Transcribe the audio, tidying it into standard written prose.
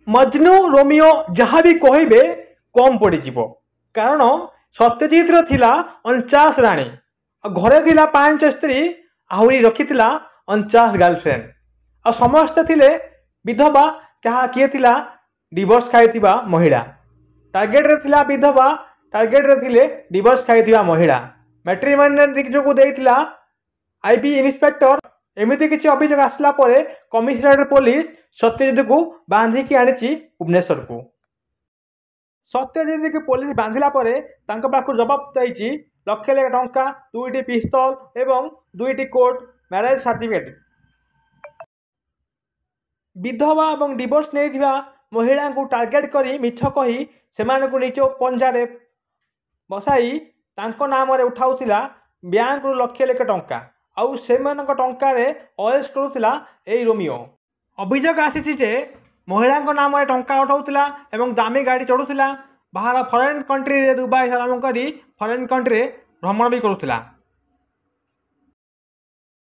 Majnu Romeo जहाँ भी कहबे कम पड़ीजिव कारण सत्यजित थिला 49 राणी घरे थिला 5 स्त्री आहरी रखिथिला 49 गर्लफ्रेंड आ समस्त थिले विधवा क्या किए थिला डिवोर्स खाइथिबा महिला टार्गेट रे थिला विधवा टार्गेट रे थिले डिवोर्स खाइथिबा महिला मैट्रिमोनियल जो देइथिला आईबी इन्स्पेक्टर एमती किसी अभियोग आसला परे कमिशनरेट पुलिस सत्यजित को बांधिकी आनी भुवनेश्वर को सत्यजित की पुलिस बांधिला परे तांको पाखु जवाब देइछि लक्ष लाख टंका 2टी पिस्तल एवं 2टी कोट मैरेज सर्टिफिकेट विधवा और डिवोर्स नहीं महिला को टार्गेट करी मिछ कही सेमानकु निज पंजारे बसाई तांको नाम रे उठाउथिला बैंक रु लक्ष लाख टंका आउ सेमानक टंकारे अरेस्ट करुथिला एई रोमियो अभियोग आसीछि जे महिला नाम रे टंका उठाउथिला एवं दामी गाड़ी चढ़ुथिला बाहर फॉरेन कंट्री रे दुबई आरंभ करी फॉरेन कंट्री भ्रमण भी करुथिला।